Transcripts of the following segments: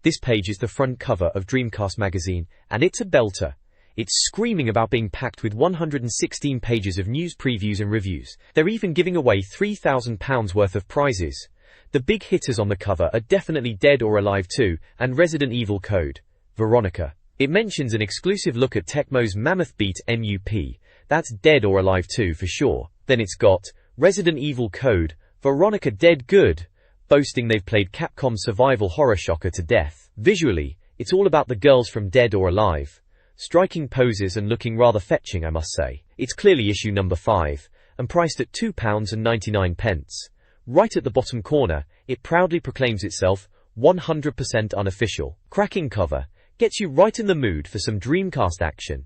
This page is the front cover of Dreamcast Magazine, and it's a belter. It's screaming about being packed with 116 pages of news, previews and reviews. They're even giving away £3,000 worth of prizes. The big hitters on the cover are definitely Dead or Alive 2 and Resident Evil Code Veronica. It mentions an exclusive look at Tecmo's Mammoth Beat MUP. That's Dead or Alive 2 for sure. Then it's got Resident Evil Code Veronica Dead Good, boasting they've played Capcom's survival horror shocker to death. Visually, it's all about the girls from Dead or Alive. Striking poses and looking rather fetching, I must say. It's clearly issue number 5, and priced at £2.99. Right at the bottom corner, it proudly proclaims itself 100% unofficial. Cracking cover, gets you right in the mood for some Dreamcast action.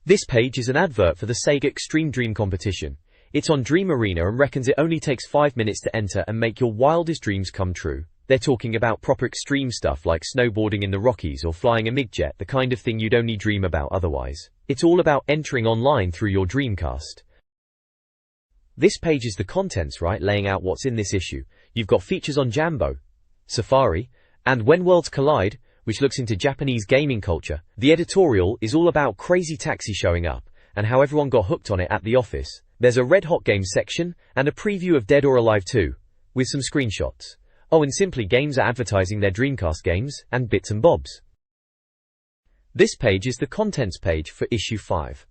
This page is an advert for the Sega Extreme Dream competition. It's on Dream Arena and reckons it only takes 5 minutes to enter and make your wildest dreams come true. They're talking about proper extreme stuff like snowboarding in the Rockies or flying a MiG-jet, the kind of thing you'd only dream about otherwise. It's all about entering online through your Dreamcast. This page is the contents, right, laying out what's in this issue. You've got features on Jambo, Safari, and When Worlds Collide, which looks into Japanese gaming culture. The editorial is all about Crazy Taxi showing up, and how everyone got hooked on it at the office. There's a Red Hot Games section, and a preview of Dead or Alive 2, with some screenshots. Oh, and Simply Games are advertising their Dreamcast games, and bits and bobs. This page is the contents page for issue 5.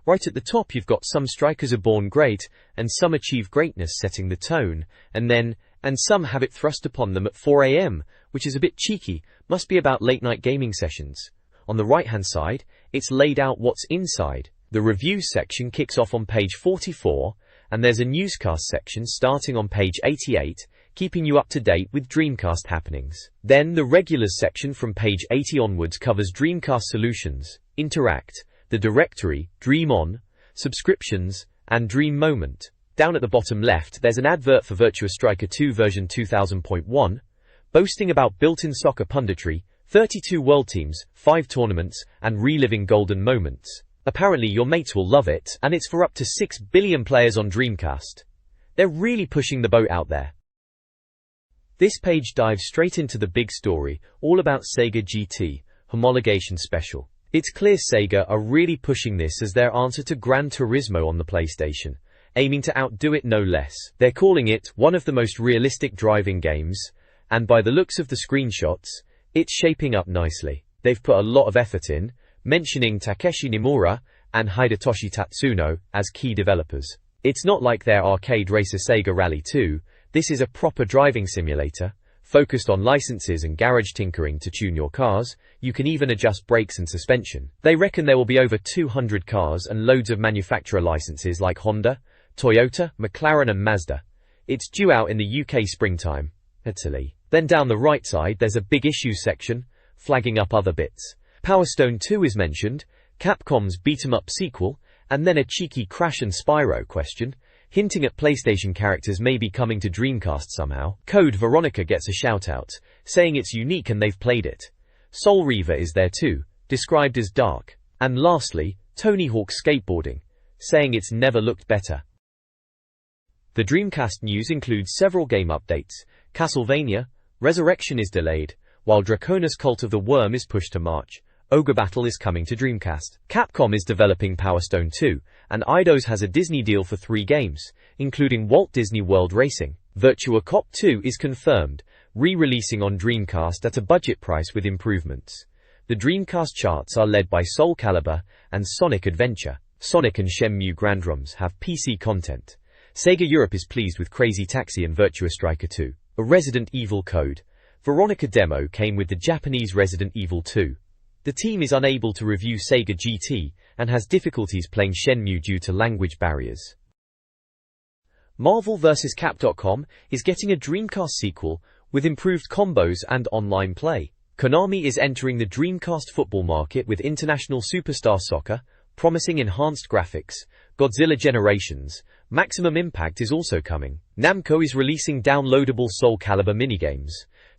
Right at the top you've got Some strikers are born great, and some achieve greatness setting the tone, and some have it thrust upon them at 4 AM, which is a bit cheeky, must be about late night gaming sessions. On the right hand side, it's laid out what's inside. The reviews section kicks off on page 44, and there's a newscast section starting on page 88, keeping you up to date with Dreamcast happenings. Then the regulars section from page 80 onwards covers Dreamcast solutions, Interact, the directory, Dream On, subscriptions, and Dream Moment. Down at the bottom left there's an advert for Virtua Striker 2 version 2000.1, boasting about built-in soccer punditry, 32 world teams, 5 tournaments, and reliving golden moments. Apparently your mates will love it, and it's for up to 6 billion players on Dreamcast. They're really pushing the boat out there. This page dives straight into the big story, all about Sega GT, Homologation Special. It's clear Sega are really pushing this as their answer to Gran Turismo on the PlayStation, aiming to outdo it no less. They're calling it one of the most realistic driving games, and by the looks of the screenshots, it's shaping up nicely. They've put a lot of effort in, mentioning Takeshi Nomura and Hidetoshi Tatsuno as key developers. It's not like their arcade racer Sega Rally 2, this is a proper driving simulator, focused on licenses and garage tinkering to tune your cars. You can even adjust brakes and suspension. They reckon there will be over 200 cars and loads of manufacturer licenses like Honda, Toyota, McLaren and Mazda. It's due out in the UK springtime. Italy. Then down the right side there's a big issues section, flagging up other bits. Power Stone 2 is mentioned, Capcom's beat-em-up sequel, and then a cheeky Crash and Spyro question, hinting at PlayStation characters may be coming to Dreamcast somehow. Code Veronica gets a shout-out, saying it's unique and they've played it. Soul Reaver is there too, described as dark. And lastly, Tony Hawk Skateboarding, saying it's never looked better. The Dreamcast news includes several game updates. Castlevania, Resurrection is delayed, while Dracona's Cult of the Worm is pushed to March. Ogre Battle is coming to Dreamcast. Capcom is developing Power Stone 2, and Eidos has a Disney deal for 3 games, including Walt Disney World Racing. Virtua Cop 2 is confirmed, re-releasing on Dreamcast at a budget price with improvements. The Dreamcast charts are led by Soul Calibur and Sonic Adventure. Sonic and Shenmue Grandrums have PC content. Sega Europe is pleased with Crazy Taxi and Virtua Striker 2. A Resident Evil Code Veronica demo came with the Japanese Resident Evil 2. The team is unable to review Sega GT and has difficulties playing Shenmue due to language barriers. Marvel vs. Cap.com is getting a Dreamcast sequel with improved combos and online play. Konami is entering the Dreamcast football market with International Superstar Soccer, promising enhanced graphics. Godzilla Generations, Maximum Impact is also coming. Namco is releasing downloadable Soul Calibur minigames.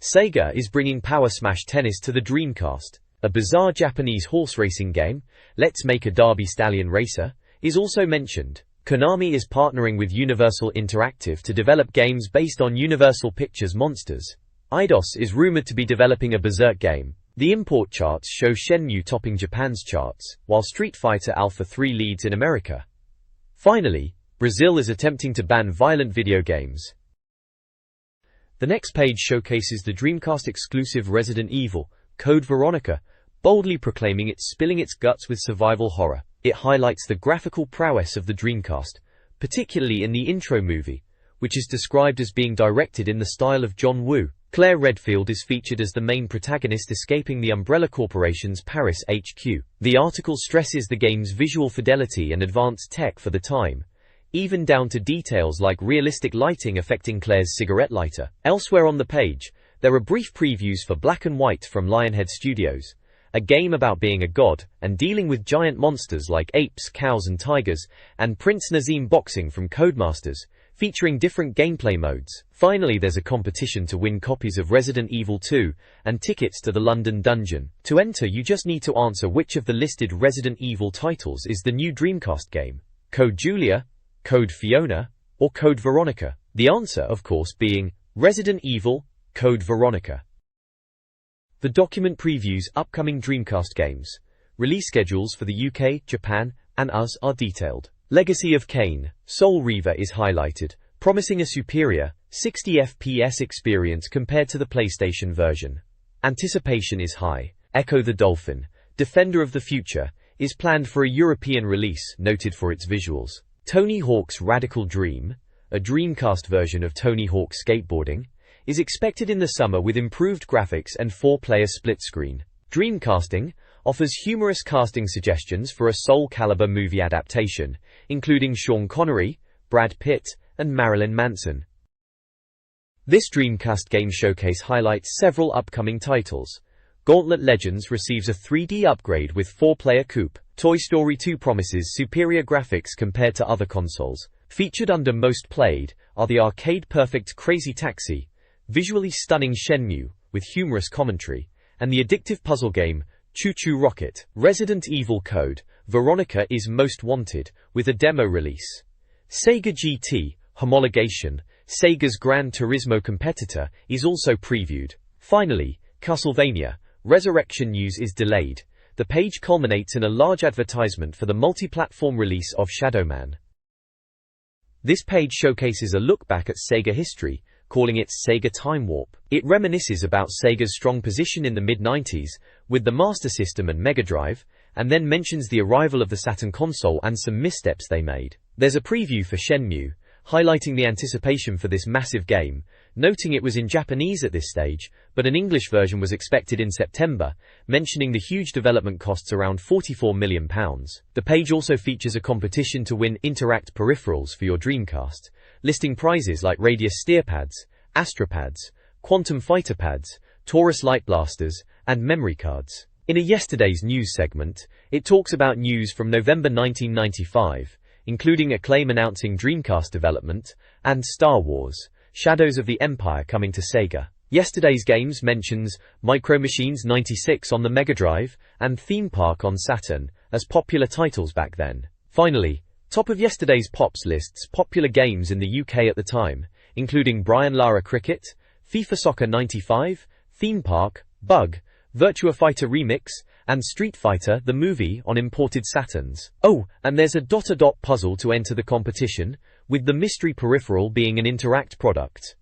Sega is bringing Power Smash Tennis to the Dreamcast. A bizarre Japanese horse racing game, Let's Make a Derby Stallion Racer, is also mentioned. Konami is partnering with Universal Interactive to develop games based on Universal Pictures' Monsters. Eidos is rumored to be developing a Berserk game. The import charts show Shenmue topping Japan's charts, while Street Fighter Alpha 3 leads in America. Finally, Brazil is attempting to ban violent video games. The next page showcases the Dreamcast exclusive Resident Evil, Code Veronica, boldly proclaiming it's spilling its guts with survival horror. It highlights the graphical prowess of the Dreamcast, particularly in the intro movie, which is described as being directed in the style of John Woo. Claire Redfield is featured as the main protagonist escaping the Umbrella Corporation's Paris HQ. The article stresses the game's visual fidelity and advanced tech for the time, even down to details like realistic lighting affecting Claire's cigarette lighter. Elsewhere on the page, there are brief previews for Black and White from Lionhead Studios, a game about being a god and dealing with giant monsters like apes, cows and tigers, and Prince Nazim Boxing from Codemasters, featuring different gameplay modes. Finally, there's a competition to win copies of Resident Evil 2 and tickets to the London Dungeon. To enter, you just need to answer which of the listed Resident Evil titles is the new Dreamcast game: Code Julia, Code Fiona, or Code Veronica. The answer, of course, being Resident Evil, Code Veronica. The document previews upcoming Dreamcast games. Release schedules for the UK, Japan, and US are detailed. Legacy of Kain, Soul Reaver is highlighted, promising a superior 60 FPS experience compared to the PlayStation version. Anticipation is high. Echo the Dolphin, Defender of the Future, is planned for a European release, noted for its visuals. Tony Hawk's Radical Dream, a Dreamcast version of Tony Hawk skateboarding, is expected in the summer with improved graphics and 4-player split screen. Dreamcasting offers humorous casting suggestions for a Soul Calibur movie adaptation, including Sean Connery, Brad Pitt, and Marilyn Manson. This Dreamcast game showcase highlights several upcoming titles. Gauntlet Legends receives a 3D upgrade with 4-player coupe. Toy Story 2 promises superior graphics compared to other consoles. Featured under Most Played are the arcade-perfect Crazy Taxi, visually stunning Shenmue, with humorous commentary, and the addictive puzzle game, Choo Choo Rocket. Resident Evil Code Veronica is most wanted, with a demo release. Sega GT Homologation, Sega's Gran Turismo competitor, is also previewed. Finally, Castlevania Resurrection news is delayed. The page culminates in a large advertisement for the multi-platform release of Shadow Man. This page showcases a look back at Sega history, calling it Sega Time Warp. It reminisces about Sega's strong position in the mid-90s, with the Master System and Mega Drive, and then mentions the arrival of the Saturn console and some missteps they made. There's a preview for Shenmue, highlighting the anticipation for this massive game, noting it was in Japanese at this stage, but an English version was expected in September, mentioning the huge development costs around £44 million. The page also features a competition to win Interact peripherals for your Dreamcast, listing prizes like Radius Steer Pads, Astra Pads, Quantum Fighter Pads, Taurus Light Blasters, and memory cards. In a Yesterday's News segment, it talks about news from November 1995, including Acclaim announcing Dreamcast development, and Star Wars: Shadows of the Empire coming to Sega. Yesterday's Games mentions Micro Machines 96 on the Mega Drive and Theme Park on Saturn as popular titles back then. Finally, Top of Yesterday's Pops lists popular games in the UK at the time, including Brian Lara Cricket, FIFA Soccer 95, Theme Park, Bug, Virtua Fighter Remix, and Street Fighter the movie on imported Saturns. Oh, and there's a dot-a-dot puzzle to enter the competition, with the mystery peripheral being an Interact product.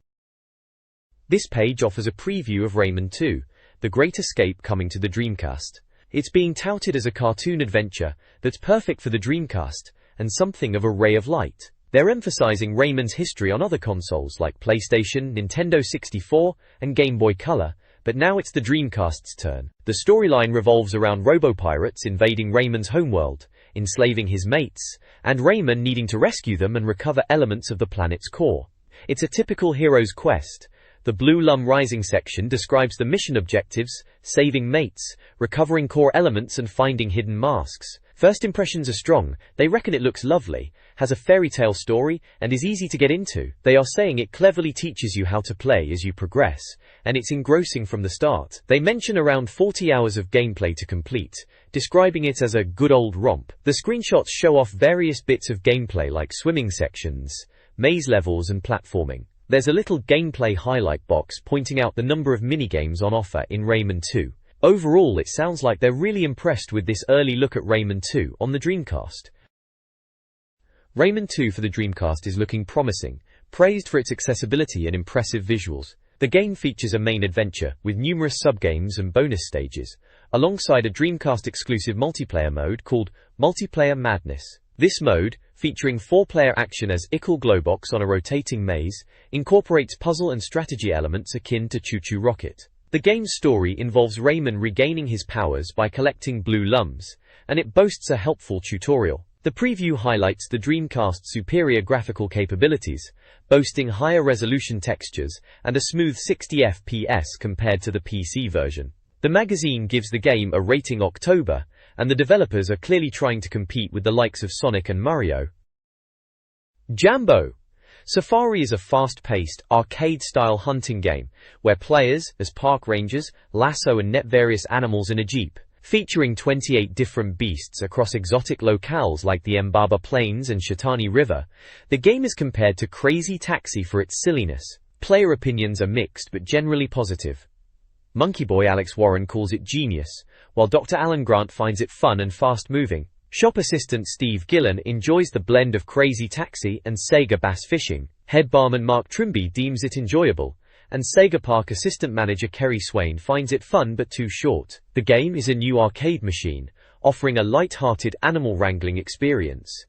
This page offers a preview of Rayman 2, The Great Escape coming to the Dreamcast. It's being touted as a cartoon adventure that's perfect for the Dreamcast, and something of a ray of light. They're emphasizing Rayman's history on other consoles like PlayStation, Nintendo 64, and Game Boy Color, but now it's the Dreamcast's turn. The storyline revolves around robo-pirates invading Rayman's homeworld, enslaving his mates, and Rayman needing to rescue them and recover elements of the planet's core. It's a typical hero's quest. The Blue Lum Rising section describes the mission objectives: saving mates, recovering core elements and finding hidden masks. First impressions are strong. They reckon it looks lovely, has a fairy tale story, and is easy to get into. They are saying it cleverly teaches you how to play as you progress, and it's engrossing from the start. They mention around 40 hours of gameplay to complete, describing it as a good old romp. The screenshots show off various bits of gameplay like swimming sections, maze levels and platforming. There's a little gameplay highlight box pointing out the number of minigames on offer in Rayman 2. Overall, it sounds like they're really impressed with this early look at Rayman 2 on the Dreamcast. Rayman 2 for the Dreamcast is looking promising, praised for its accessibility and impressive visuals. The game features a main adventure, with numerous sub-games and bonus stages, alongside a Dreamcast-exclusive multiplayer mode called Multiplayer Madness. This mode, featuring 4-player action as Ickle Glowbox on a rotating maze, incorporates puzzle and strategy elements akin to Choo Choo Rocket. The game's story involves Rayman regaining his powers by collecting blue lums, and it boasts a helpful tutorial. The preview highlights the Dreamcast's superior graphical capabilities, boasting higher resolution textures and a smooth 60 FPS compared to the PC version. The magazine gives the game a rating October, and the developers are clearly trying to compete with the likes of Sonic and Mario. Jambo! Safari is a fast-paced, arcade-style hunting game, where players, as park rangers, lasso and net various animals in a jeep. Featuring 28 different beasts across exotic locales like the Mbaba Plains and Shatani River, the game is compared to Crazy Taxi for its silliness. Player opinions are mixed but generally positive. Monkey Boy Alex Warren calls it genius, while Dr. Alan Grant finds it fun and fast-moving. Shop assistant Steve Gillen enjoys the blend of Crazy Taxi and Sega Bass Fishing. Head barman Mark Trimby deems it enjoyable, and Sega Park assistant manager Kerry Swain finds it fun but too short. The game is a new arcade machine, offering a light-hearted animal wrangling experience.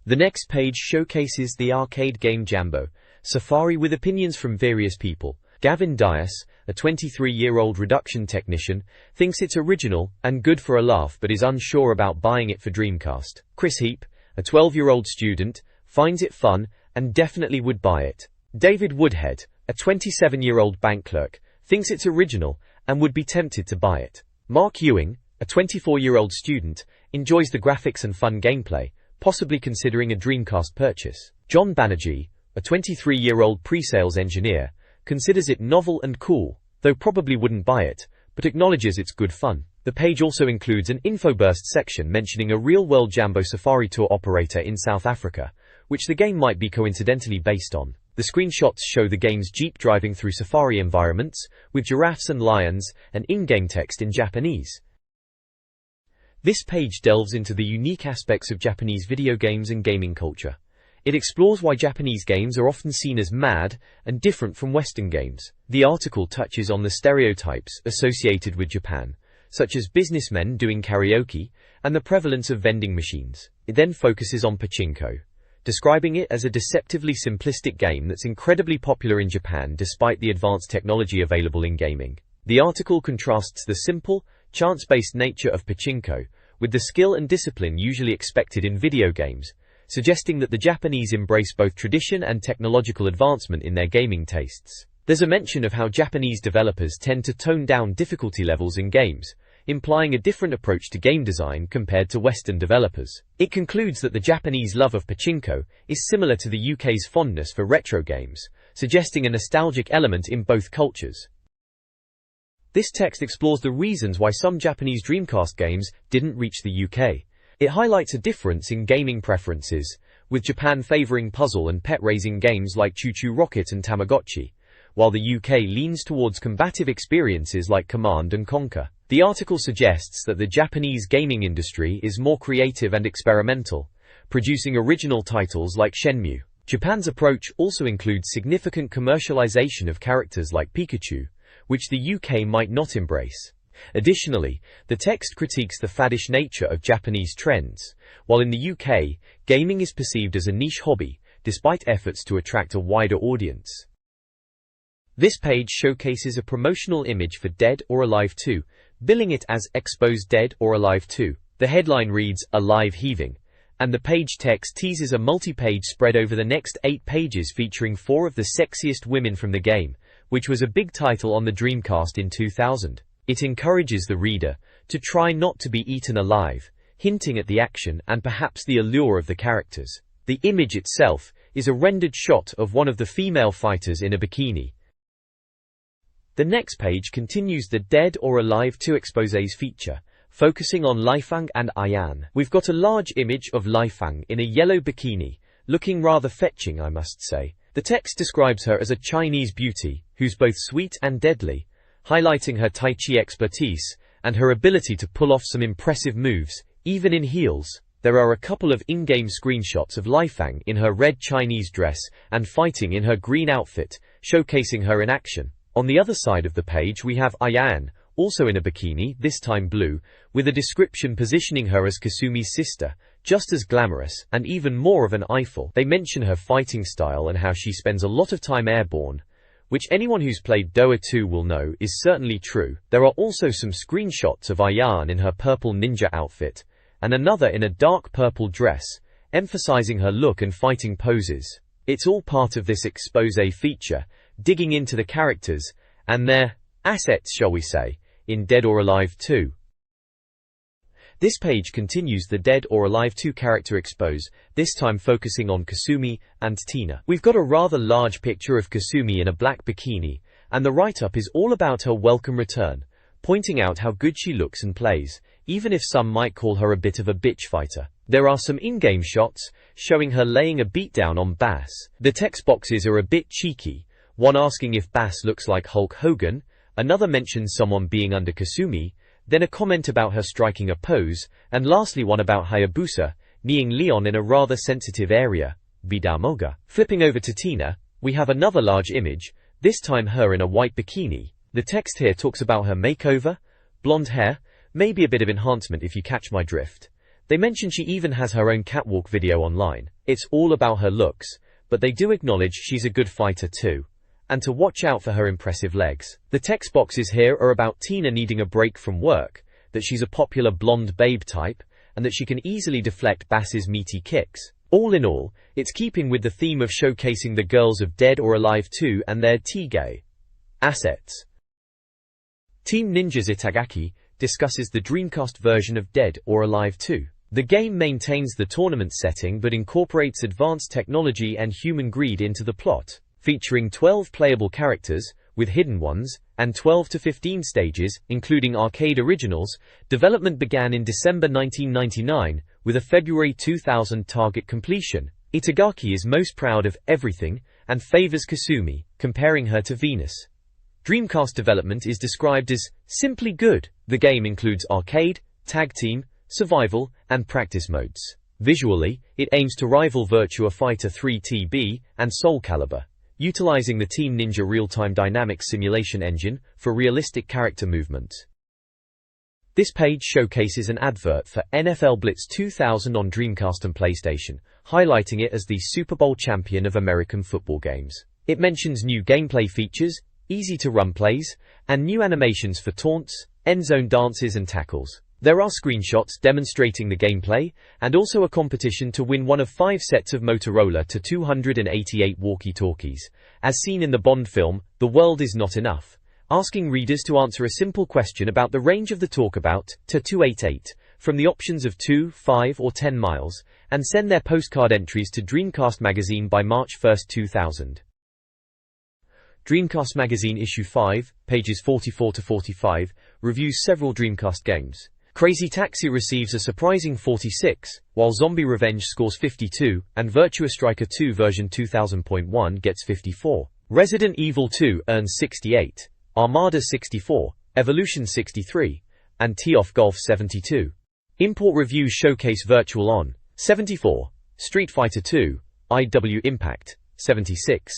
The next page showcases the arcade game Jambo, Safari with opinions from various people. Gavin Dias, a 23-year-old reduction technician, thinks it's original and good for a laugh but is unsure about buying it for Dreamcast. Chris Heap, a 12-year-old student, finds it fun and definitely would buy it. David Woodhead, a 27-year-old bank clerk, thinks it's original and would be tempted to buy it. Mark Ewing, a 24-year-old student, enjoys the graphics and fun gameplay, possibly considering a Dreamcast purchase. John Banerjee, a 23-year-old pre-sales engineer, considers it novel and cool, though probably wouldn't buy it, but acknowledges it's good fun. The page also includes an infoburst section mentioning a real-world Jambo Safari tour operator in South Africa, which the game might be coincidentally based on. The screenshots show the game's Jeep driving through safari environments, with giraffes and lions, and in-game text in Japanese. This page delves into the unique aspects of Japanese video games and gaming culture. It explores why Japanese games are often seen as mad and different from Western games. The article touches on the stereotypes associated with Japan, such as businessmen doing karaoke, and the prevalence of vending machines. It then focuses on pachinko, describing it as a deceptively simplistic game that's incredibly popular in Japan despite the advanced technology available in gaming. The article contrasts the simple, chance-based nature of pachinko with the skill and discipline usually expected in video games, suggesting that the Japanese embrace both tradition and technological advancement in their gaming tastes. There's a mention of how Japanese developers tend to tone down difficulty levels in games, implying a different approach to game design compared to Western developers. It concludes that the Japanese love of pachinko is similar to the UK's fondness for retro games, suggesting a nostalgic element in both cultures. This text explores the reasons why some Japanese Dreamcast games didn't reach the UK. It highlights a difference in gaming preferences, with Japan favoring puzzle and pet-raising games like Choo Choo Rocket and Tamagotchi, while the UK leans towards combative experiences like Command & Conquer. The article suggests that the Japanese gaming industry is more creative and experimental, producing original titles like Shenmue. Japan's approach also includes significant commercialization of characters like Pikachu, which the UK might not embrace. Additionally, the text critiques the faddish nature of Japanese trends, while in the UK, gaming is perceived as a niche hobby, despite efforts to attract a wider audience. This page showcases a promotional image for Dead or Alive 2, billing it as Expo's Dead or Alive 2. The headline reads, "Alive Heaving," and the page text teases a multi-page spread over the next 8 pages featuring 4 of the sexiest women from the game, which was a big title on the Dreamcast in 2000. It encourages the reader to try not to be eaten alive, hinting at the action and perhaps the allure of the characters. The image itself is a rendered shot of one of the female fighters in a bikini. The next page continues the Dead or Alive 2 exposés feature, focusing on Lifang and Ayan. We've got a large image of Lifang in a yellow bikini, looking rather fetching I must say. The text describes her as a Chinese beauty, who's both sweet and deadly, highlighting her Tai Chi expertise, and her ability to pull off some impressive moves, even in heels. There are a couple of in-game screenshots of Lifang in her red Chinese dress and fighting in her green outfit, showcasing her in action. On the other side of the page we have Ayan, also in a bikini, this time blue, with a description positioning her as Kasumi's sister, just as glamorous, and even more of an eyeful. They mention her fighting style and how she spends a lot of time airborne, which anyone who's played Dota 2 will know is certainly true. There are also some screenshots of Ayan in her purple ninja outfit, and another in a dark purple dress, emphasizing her look and fighting poses. It's all part of this expose feature, digging into the characters, and their assets, shall we say, in Dead or Alive 2. This page continues the Dead or Alive 2 character expose, this time focusing on Kasumi and Tina. We've got a rather large picture of Kasumi in a black bikini, and the write-up is all about her welcome return, pointing out how good she looks and plays, even if some might call her a bit of a bitch fighter. There are some in-game shots, showing her laying a beatdown on Bass. The text boxes are a bit cheeky, one asking if Bass looks like Hulk Hogan, another mentions someone being under Kasumi, then a comment about her striking a pose, and lastly one about Hayabusa, kneeing Leon in a rather sensitive area, Bidamoga. Flipping over to Tina, we have another large image, this time her in a white bikini. The text here talks about her makeover, blonde hair, maybe a bit of enhancement if you catch my drift. They mention she even has her own catwalk video online. It's all about her looks, but they do acknowledge she's a good fighter too, and to watch out for her impressive legs. The text boxes here are about Tina needing a break from work, that she's a popular blonde babe type, and that she can easily deflect Bass's meaty kicks. All in all, it's keeping with the theme of showcasing the girls of Dead or Alive 2 and their T-gay assets. Team Ninja's Itagaki discusses the Dreamcast version of Dead or Alive 2. The game maintains the tournament setting but incorporates advanced technology and human greed into the plot. Featuring 12 playable characters, with hidden ones, and 12 to 15 stages, including arcade originals, development began in December 1999, with a February 2000 target completion. Itagaki is most proud of everything, and favors Kasumi, comparing her to Venus. Dreamcast development is described as simply good. The game includes arcade, tag team, survival, and practice modes. Visually, it aims to rival Virtua Fighter 3 TB and Soul Calibur, utilizing the Team Ninja real-time dynamics simulation engine for realistic character movement. This page showcases an advert for NFL Blitz 2000 on Dreamcast and PlayStation, highlighting it as the Super Bowl champion of American football games. It mentions new gameplay features, easy-to-run plays, and new animations for taunts, end-zone dances and tackles. There are screenshots demonstrating the gameplay, and also a competition to win one of 5 sets of Motorola to 288 walkie-talkies, as seen in the Bond film, The World Is Not Enough, asking readers to answer a simple question about the range of the talkabout, to 288, from the options of 2, 5 or 10 miles, and send their postcard entries to Dreamcast Magazine by March 1, 2000. Dreamcast Magazine Issue 5, pages 44 to 45, reviews several Dreamcast games. Crazy Taxi receives a surprising 46, while Zombie Revenge scores 52, and Virtua Striker 2 version 2000.1 gets 54. Resident Evil 2 earns 68, Armada 64, Evolution 63, and Tee-Off Golf 72. Import reviews showcase Virtual On 74, Street Fighter 2, IW Impact 76,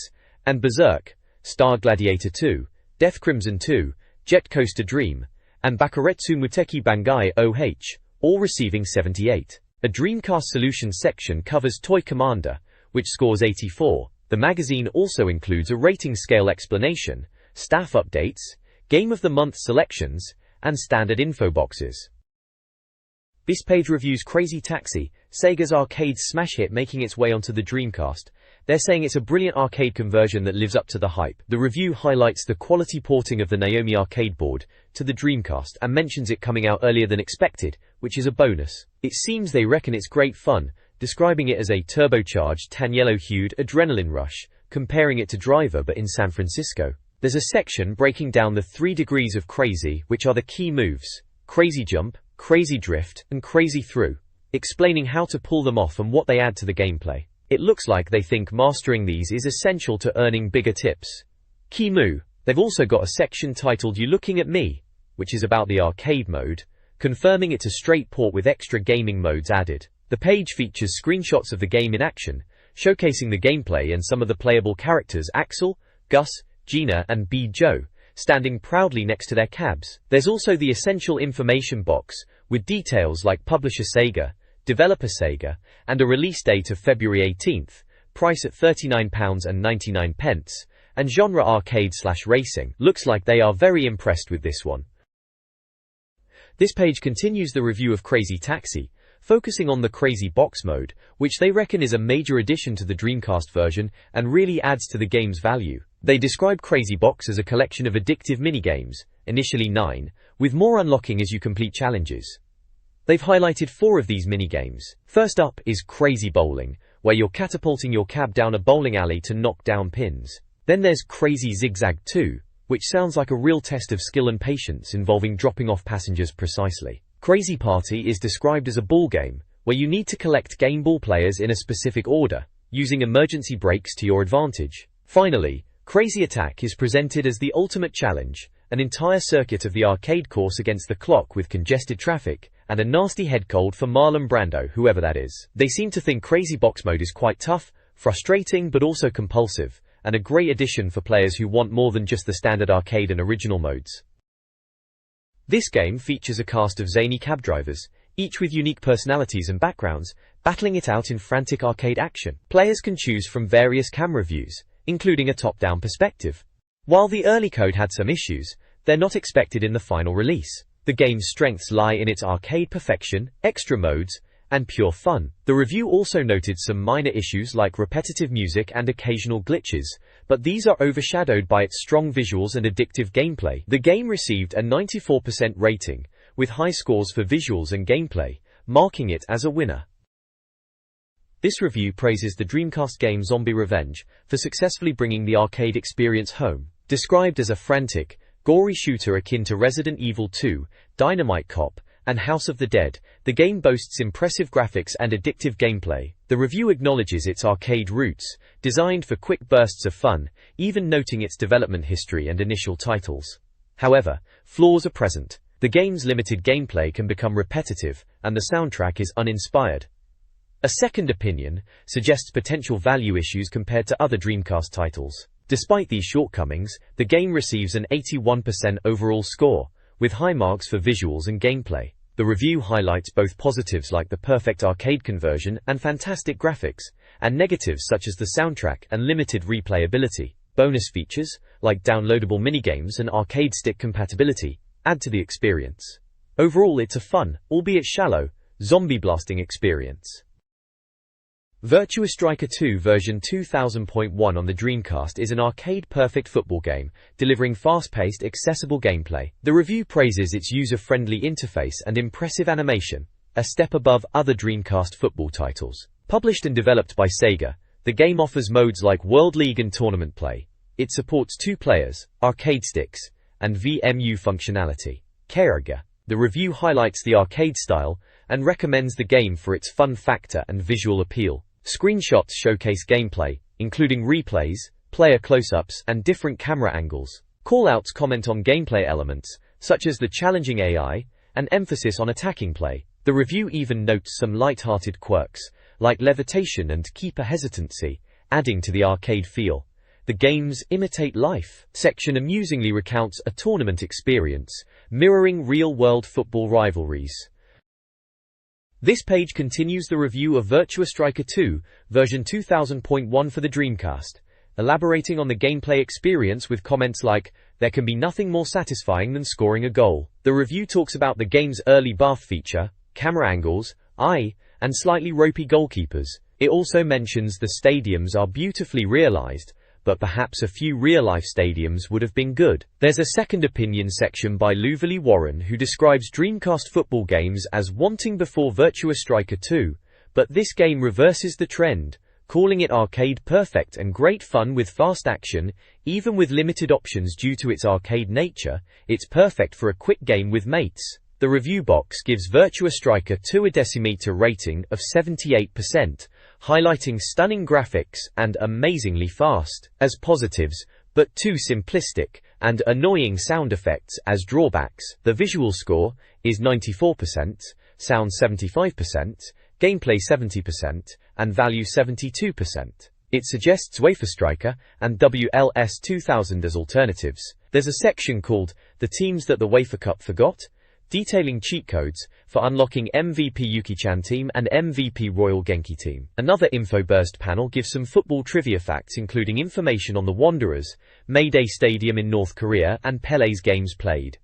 and Berserk, Star Gladiator 2, Death Crimson 2, Jet Coaster Dream, and Bakuretsu Muteki Bangai OH, all receiving 78. A Dreamcast Solutions section covers Toy Commander, which scores 84. The magazine also includes a rating scale explanation, staff updates, Game of the Month selections, and standard info boxes. This page reviews Crazy Taxi, Sega's arcade smash hit making its way onto the Dreamcast. They're saying it's a brilliant arcade conversion that lives up to the hype. The review highlights the quality porting of the Naomi arcade board to the Dreamcast and mentions it coming out earlier than expected, which is a bonus. It seems they reckon it's great fun, describing it as a turbocharged tan yellow-hued adrenaline rush, comparing it to Driver but in San Francisco. There's a section breaking down the 3 degrees of crazy, which are the key moves: Crazy Jump, Crazy Drift, and Crazy Through, explaining how to pull them off and what they add to the gameplay. It looks like they think mastering these is essential to earning bigger tips. Shenmue. They've also got a section titled You Looking at Me, which is about the arcade mode, confirming it's a straight port with extra gaming modes added. The page features screenshots of the game in action, showcasing the gameplay and some of the playable characters Axel, Gus, Gina and B. Joe, standing proudly next to their cabs. There's also the essential information box, with details like publisher Sega, developer Sega, and a release date of February 18th, price at £39.99, and genre arcade/racing. Looks like they are very impressed with this one. This page continues the review of Crazy Taxi, focusing on the Crazy Box mode, which they reckon is a major addition to the Dreamcast version and really adds to the game's value. They describe Crazy Box as a collection of addictive minigames, initially 9, with more unlocking as you complete challenges. They've highlighted 4 of these minigames. First up is Crazy Bowling, where you're catapulting your cab down a bowling alley to knock down pins. Then there's Crazy Zigzag 2, which sounds like a real test of skill and patience involving dropping off passengers precisely. Crazy Party is described as a ball game, where you need to collect game ball players in a specific order, using emergency brakes to your advantage. Finally, Crazy Attack is presented as the ultimate challenge, an entire circuit of the arcade course against the clock with congested traffic, and a nasty head cold for Marlon Brando, whoever that is. They seem to think Crazy Box mode is quite tough, frustrating but also compulsive, and a great addition for players who want more than just the standard arcade and original modes. This game features a cast of zany cab drivers, each with unique personalities and backgrounds, battling it out in frantic arcade action. Players can choose from various camera views, including a top-down perspective. While the early code had some issues, they're not expected in the final release. The game's strengths lie in its arcade perfection, extra modes, and pure fun. The review also noted some minor issues like repetitive music and occasional glitches, but these are overshadowed by its strong visuals and addictive gameplay. The game received a 94% rating, with high scores for visuals and gameplay, marking it as a winner. This review praises the Dreamcast game Zombie Revenge for successfully bringing the arcade experience home. Described as a frantic, gory shooter akin to Resident Evil 2, Dynamite Cop, and House of the Dead, the game boasts impressive graphics and addictive gameplay. The review acknowledges its arcade roots, designed for quick bursts of fun, even noting its development history and initial titles. However, flaws are present. The game's limited gameplay can become repetitive, and the soundtrack is uninspired. A second opinion suggests potential value issues compared to other Dreamcast titles. Despite these shortcomings, the game receives an 81% overall score, with high marks for visuals and gameplay. The review highlights both positives like the perfect arcade conversion and fantastic graphics, and negatives such as the soundtrack and limited replayability. Bonus features, like downloadable minigames and arcade stick compatibility, add to the experience. Overall, it's a fun, albeit shallow, zombie blasting experience. Virtua Striker 2 version 2000.1 on the Dreamcast is an arcade-perfect football game, delivering fast-paced, accessible gameplay. The review praises its user-friendly interface and impressive animation, a step above other Dreamcast football titles. Published and developed by Sega, the game offers modes like World League and Tournament Play. It supports 2 players, arcade sticks, and VMU functionality. Kerga. The review highlights the arcade style and recommends the game for its fun factor and visual appeal. Screenshots showcase gameplay, including replays, player close-ups, and different camera angles. Callouts comment on gameplay elements, such as the challenging AI, and emphasis on attacking play. The review even notes some light-hearted quirks, like levitation and keeper hesitancy, adding to the arcade feel. The game's Imitate Life section amusingly recounts a tournament experience, mirroring real-world football rivalries. This page continues the review of Virtua Striker 2, version 2000.1 for the Dreamcast, elaborating on the gameplay experience with comments like, "There can be nothing more satisfying than scoring a goal." The review talks about the game's early bath feature, camera angles, and slightly ropey goalkeepers. It also mentions the stadiums are beautifully realized, but perhaps a few real-life stadiums would have been good. There's a second opinion section by Luverley Warren who describes Dreamcast football games as wanting before Virtua Striker 2, but this game reverses the trend, calling it arcade perfect and great fun with fast action. Even with limited options due to its arcade nature, it's perfect for a quick game with mates. The review box gives Virtua Striker 2 a decimeter rating of 78%, highlighting stunning graphics and amazingly fast as positives, but too simplistic, and annoying sound effects as drawbacks. The visual score is 94%, sound 75%, gameplay 70%, and value 72%. It suggests Wafer Striker and WLS 2000 as alternatives. There's a section called The Teams That the Wafer Cup Forgot, detailing cheat codes for unlocking MVP Yuki-chan team and MVP Royal Genki team. Another info burst panel gives some football trivia facts, including information on the Wanderers, Mayday Stadium in North Korea, and Pele's games played.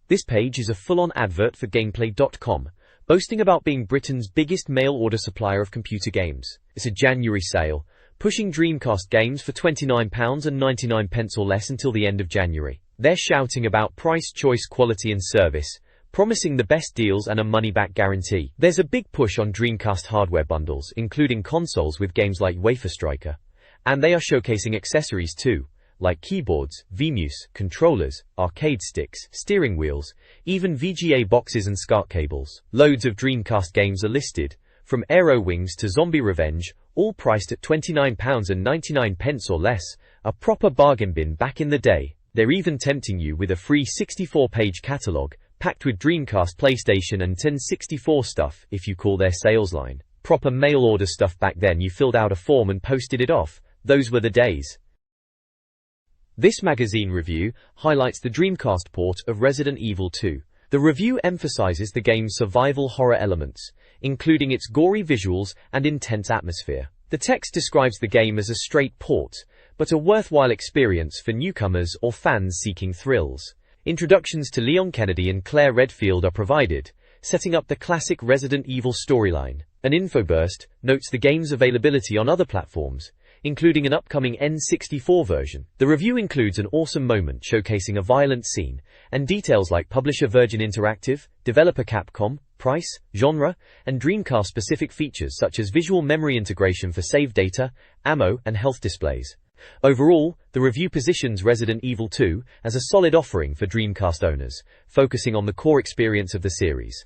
This page is a full-on advert for Gameplay.com, boasting about being Britain's biggest mail-order supplier of computer games. It's a January sale, pushing Dreamcast games for £29.99 or less until the end of January. They're shouting about price, choice, quality and service, promising the best deals and a money-back guarantee. There's a big push on Dreamcast hardware bundles, including consoles with games like Wafer Striker, and they are showcasing accessories too, like keyboards, VMUs, controllers, arcade sticks, steering wheels, even VGA boxes and SCART cables. Loads of Dreamcast games are listed, from Aero Wings to Zombie Revenge, all priced at £29.99 or less, a proper bargain bin back in the day. They're even tempting you with a free 64-page catalogue, packed with Dreamcast, PlayStation and 1064 stuff if you call their sales line. Proper mail order stuff back then. You filled out a form and posted it off. Those were the days. This magazine review highlights the Dreamcast port of Resident Evil 2. The review emphasizes the game's survival horror elements, including its gory visuals and intense atmosphere. The text describes the game as a straight port, but a worthwhile experience for newcomers or fans seeking thrills. Introductions to Leon Kennedy and Claire Redfield are provided, setting up the classic Resident Evil storyline. An infoburst notes the game's availability on other platforms, including an upcoming N64 version. The review includes an awesome moment showcasing a violent scene, and details like publisher Virgin Interactive, developer Capcom, price, genre, and Dreamcast-specific features such as visual memory integration for save data, ammo, and health displays. Overall, the review positions Resident Evil 2 as a solid offering for Dreamcast owners, focusing on the core experience of the series.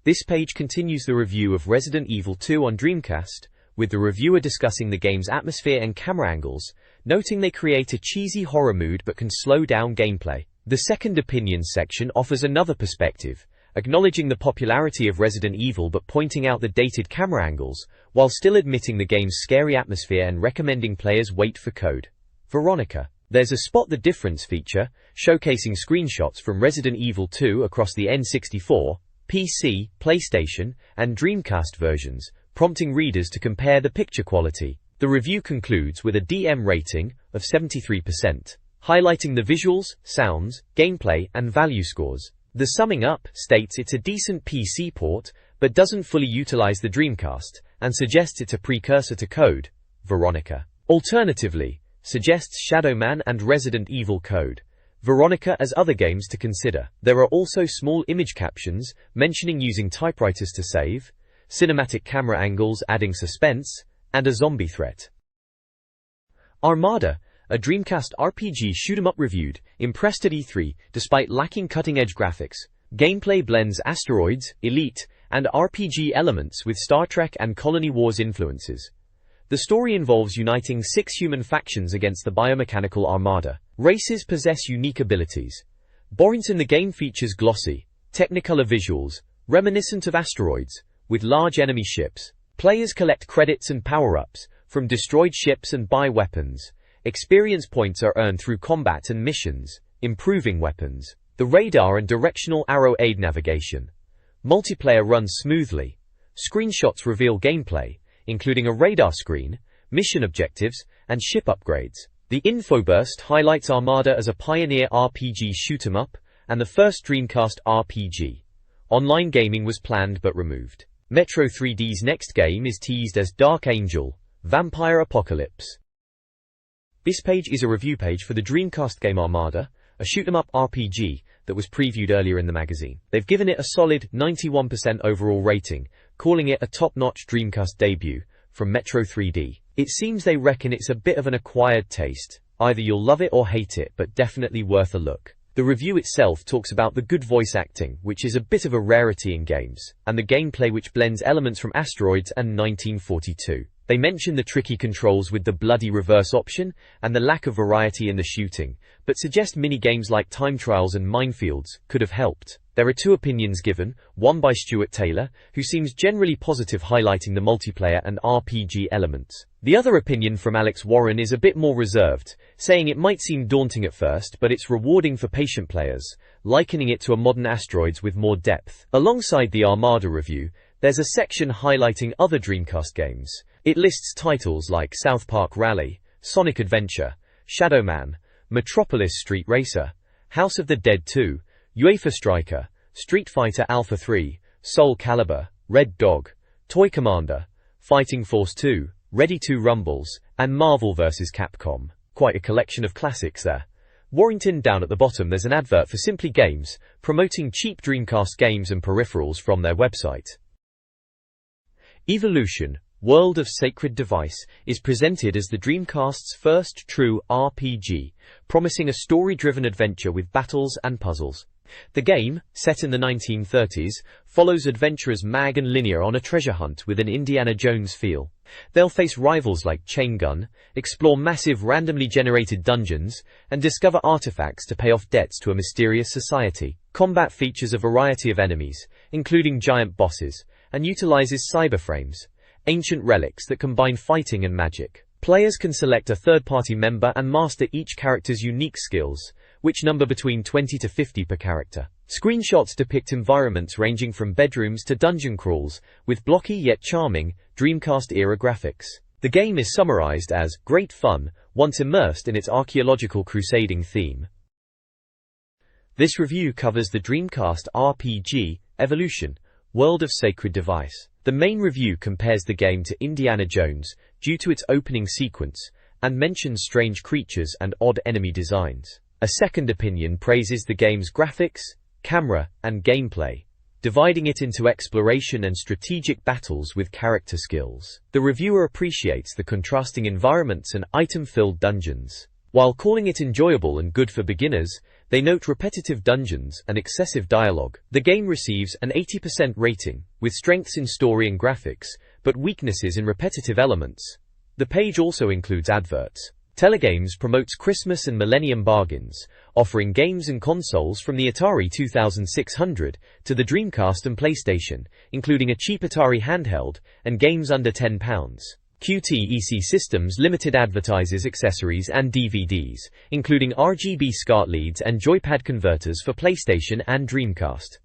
This page continues the review of Resident Evil 2 on Dreamcast, with the reviewer discussing the game's atmosphere and camera angles, noting they create a cheesy horror mood but can slow down gameplay. The second opinions section offers another perspective, acknowledging the popularity of Resident Evil but pointing out the dated camera angles, while still admitting the game's scary atmosphere and recommending players wait for code. Veronica. There's a Spot the Difference feature, showcasing screenshots from Resident Evil 2 across the N64, PC, PlayStation, and Dreamcast versions, prompting readers to compare the picture quality. The review concludes with a DM rating of 73%, highlighting the visuals, sounds, gameplay, and value scores. The summing up states it's a decent PC port, but doesn't fully utilize the Dreamcast, and suggests it's a precursor to Code Veronica. Alternatively, suggests Shadow Man and Resident Evil Code Veronica as other games to consider. There are also small image captions mentioning using typewriters to save, cinematic camera angles adding suspense, and a zombie threat. Armada, a Dreamcast RPG shoot-'em-up reviewed, impressed at E3 despite lacking cutting-edge graphics. Gameplay blends asteroids, Elite, and RPG elements with Star Trek and Colony Wars influences. The story involves uniting 6 human factions against the biomechanical Armada. Races possess unique abilities. Borington. The game features glossy, Technicolor visuals, reminiscent of asteroids, with large enemy ships. Players collect credits and power-ups from destroyed ships and buy weapons. Experience points are earned through combat and missions, improving weapons. The radar and directional arrow aid navigation. Multiplayer runs smoothly. Screenshots reveal gameplay, including a radar screen, mission objectives, and ship upgrades. The infoburst highlights Armada as a pioneer RPG shoot-'em-up, and the first Dreamcast RPG. Online gaming was planned but removed. Metro 3D's next game is teased as Dark Angel, Vampire Apocalypse. This page is a review page for the Dreamcast game Armada, a shoot-'em-up RPG that was previewed earlier in the magazine. They've given it a solid 91% overall rating, calling it a top-notch Dreamcast debut from Metro 3D. It seems they reckon it's a bit of an acquired taste. Either you'll love it or hate it, but definitely worth a look. The review itself talks about the good voice acting, which is a bit of a rarity in games, and the gameplay which blends elements from Asteroids and 1942. They mention the tricky controls with the bloody reverse option and the lack of variety in the shooting, but suggest mini-games like time trials and minefields could have helped. There are two opinions given, one by Stuart Taylor, who seems generally positive, highlighting the multiplayer and RPG elements. The other opinion from Alex Warren is a bit more reserved, saying it might seem daunting at first, but it's rewarding for patient players, likening it to a modern Asteroids with more depth. Alongside the Armada review, there's a section highlighting other Dreamcast games. It lists titles like South Park Rally, Sonic Adventure, Shadow Man, Metropolis Street Racer, House of the Dead 2, UEFA Striker, Street Fighter Alpha 3, Soul Calibur, Red Dog, Toy Commander, Fighting Force 2, Ready 2 Rumbles, and Marvel vs. Capcom. Quite a collection of classics there. Warrington down at the bottom, there's an advert for Simply Games, promoting cheap Dreamcast games and peripherals from their website. Evolution, World of Sacred Device, is presented as the Dreamcast's first true RPG, promising a story-driven adventure with battles and puzzles. The game, set in the 1930s, follows adventurers Mag and Linear on a treasure hunt with an Indiana Jones feel. They'll face rivals like Chain Gun, explore massive randomly generated dungeons, and discover artifacts to pay off debts to a mysterious society. Combat features a variety of enemies, including giant bosses, and utilizes cyberframes, ancient relics that combine fighting and magic. Players can select a third-party member and master each character's unique skills, which number between 20 to 50 per character. Screenshots depict environments ranging from bedrooms to dungeon crawls, with blocky yet charming, Dreamcast-era graphics. The game is summarized as great fun, once immersed in its archaeological crusading theme. This review covers the Dreamcast RPG, Evolution, World of Sacred Device. The main review compares the game to Indiana Jones due to its opening sequence, and mentions strange creatures and odd enemy designs. A second opinion praises the game's graphics, camera, and gameplay, dividing it into exploration and strategic battles with character skills. The reviewer appreciates the contrasting environments and item-filled dungeons. While calling it enjoyable and good for beginners, they note repetitive dungeons and excessive dialogue. The game receives an 80% rating, with strengths in story and graphics, but weaknesses in repetitive elements. The page also includes adverts. Telegames promotes Christmas and Millennium bargains, offering games and consoles from the Atari 2600 to the Dreamcast and PlayStation, including a cheap Atari handheld and games under £10. QTEC Systems Limited advertises accessories and DVDs, including RGB SCART leads and joypad converters for PlayStation and Dreamcast.